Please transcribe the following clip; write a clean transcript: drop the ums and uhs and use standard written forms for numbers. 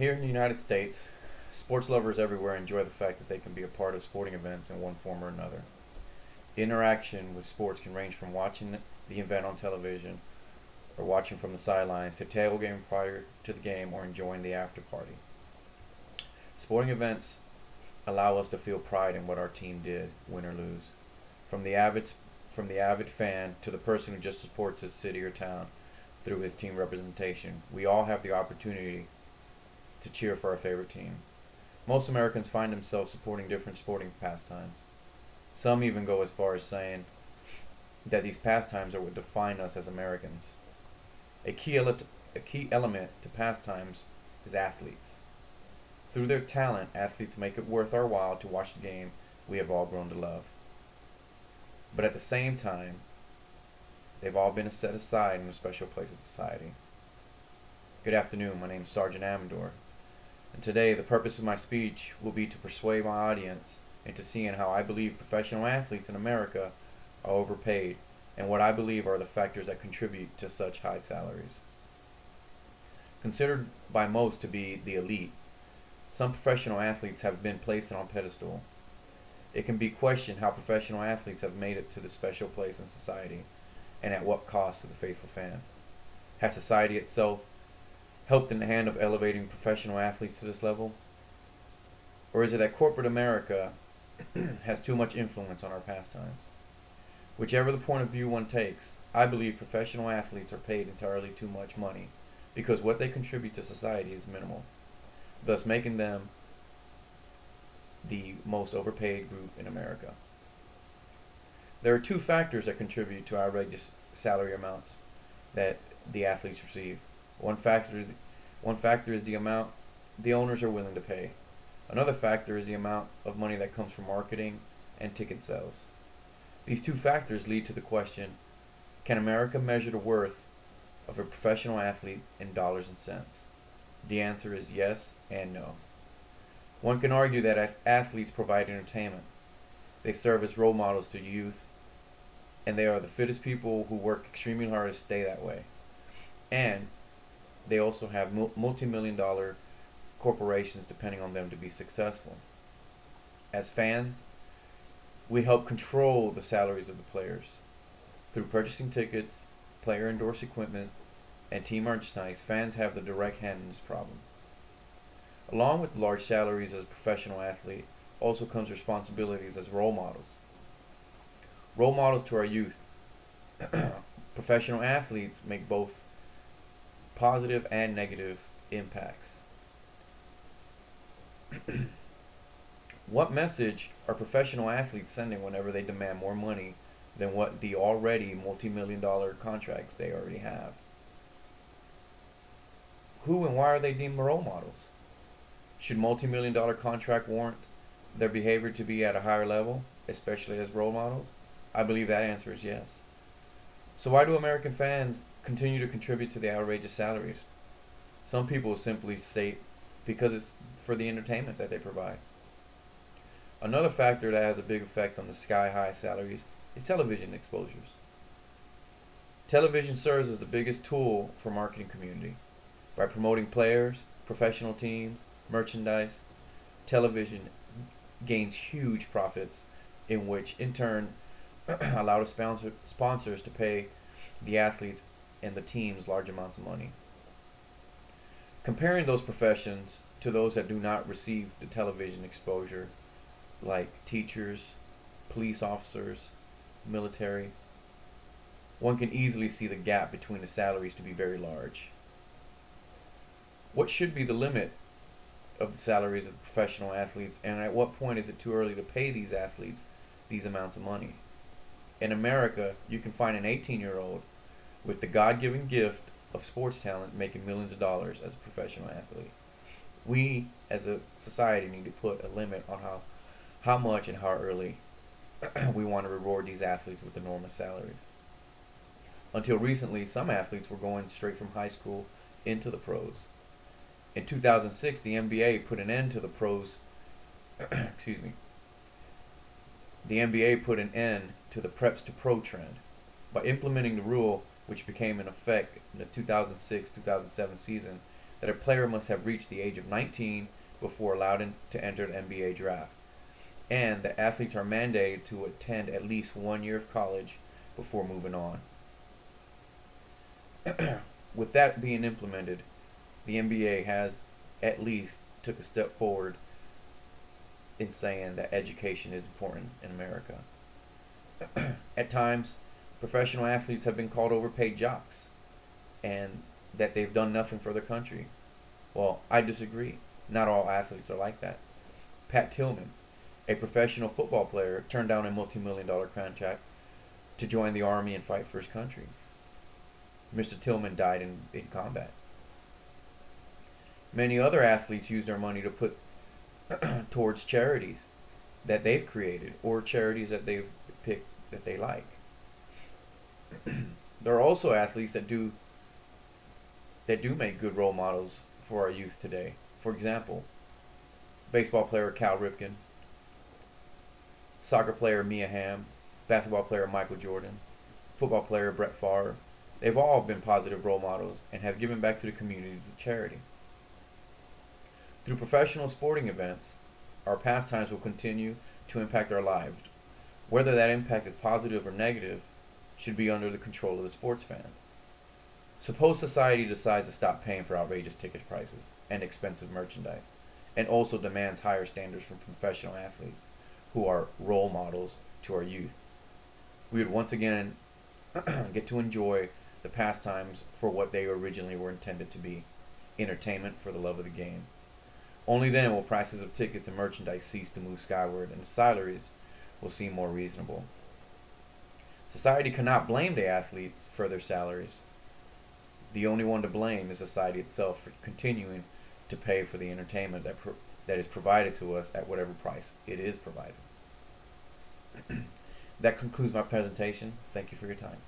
Here in the United States, sports lovers everywhere enjoy the fact that they can be a part of sporting events in one form or another. The interaction with sports can range from watching the event on television or watching from the sidelines to tailgating prior to the game or enjoying the after party. Sporting events allow us to feel pride in what our team did, win or lose. From the avid from the avid fan to the person who just supports his city or town through his team representation, we all have the opportunity to cheer for our favorite team. Most Americans find themselves supporting different sporting pastimes. Some even go as far as saying that these pastimes are what define us as Americans. A key element to pastimes is athletes. Through their talent, athletes make it worth our while to watch the game we have all grown to love. But at the same time, they've all been set aside in a special place in society. Good afternoon, my name is Sergeant Amador, and today the purpose of my speech will be to persuade my audience into seeing how I believe professional athletes in America are overpaid and what I believe are the factors that contribute to such high salaries. Considered by most to be the elite, some professional athletes have been placed on a pedestal. It can be questioned how professional athletes have made it to this special place in society, and at what cost to the faithful fan. Has society itself helped in the hand of elevating professional athletes to this level? Or is it that corporate America has too much influence on our pastimes? Whichever the point of view one takes, I believe professional athletes are paid entirely too much money because what they contribute to society is minimal, thus making them the most overpaid group in America. There are two factors that contribute to outrageous salary amounts that the athletes receive. One factor is the amount the owners are willing to pay. Another factor is the amount of money that comes from marketing and ticket sales. These two factors lead to the question, can America measure the worth of a professional athlete in dollars and cents? The answer is yes and no. One can argue that athletes provide entertainment. They serve as role models to youth, and they are the fittest people who work extremely hard to stay that way. And they also have multi-million-dollar corporations depending on them to be successful. As fans, we help control the salaries of the players. Through purchasing tickets, player-endorsed equipment, and team merchandise, fans have the direct hand in this problem. Along with large salaries as a professional athlete also comes responsibilities as role models. Role models to our youth. Professional athletes make both positive and negative impacts. What message are professional athletes sending whenever they demand more money than what the already multi-million-dollar contracts they already have? Who and why are they deemed role models? Should multi-million-dollar contract warrant their behavior to be at a higher level, especially as role models? I believe that answer is yes. So why do American fans continue to contribute to the outrageous salaries? Some people simply state because it's for the entertainment that they provide. Another factor that has a big effect on the sky-high salaries is television exposures. Television serves as the biggest tool for marketing community. By promoting players, professional teams, merchandise, television gains huge profits, in which in turn allow the sponsors to pay the athletes and the teams large amounts of money. Comparing those professions to those that do not receive the television exposure, like teachers, police officers, military, one can easily see the gap between the salaries to be very large. What should be the limit of the salaries of professional athletes, and at what point is it too early to pay these athletes these amounts of money? In America, you can find an 18-year-old with the God-given gift of sports talent making millions of dollars as a professional athlete. We, as a society, need to put a limit on how much and how early we want to reward these athletes with enormous salaries. Until recently, some athletes were going straight from high school into the pros. In 2006, the NBA put an end to the pros. Excuse me. The NBA put an end to the preps to pro trend by implementing the rule, which became in effect in the 2006-2007 season, that a player must have reached the age of 19 before allowed to enter the NBA draft, and that athletes are mandated to attend at least 1 year of college before moving on. With that being implemented, the NBA has at least took a step forward in saying that education is important in America. At times, professional athletes have been called overpaid jocks and that they've done nothing for their country. Well, I disagree. Not all athletes are like that. Pat Tillman, a professional football player, turned down a multi-million-dollar contract to join the army and fight for his country. Mr. Tillman died in combat. Many other athletes use their money to put towards charities that they've created or charities that they've picked that they like. There are also athletes that do make good role models for our youth today. For example, baseball player Cal Ripken, soccer player Mia Hamm, basketball player Michael Jordan, football player Brett Favre. They've all been positive role models and have given back to the community through charity. Through professional sporting events, our pastimes will continue to impact our lives. Whether that impact is positive or negative should be under the control of the sports fan. Suppose society decides to stop paying for outrageous ticket prices and expensive merchandise, and also demands higher standards from professional athletes who are role models to our youth. We would once again get to enjoy the pastimes for what they originally were intended to be, entertainment for the love of the game. Only then will prices of tickets and merchandise cease to move skyward, and salaries will seem more reasonable. Society cannot blame the athletes for their salaries. The only one to blame is society itself for continuing to pay for the entertainment that is provided to us at whatever price it is provided. That concludes my presentation. Thank you for your time.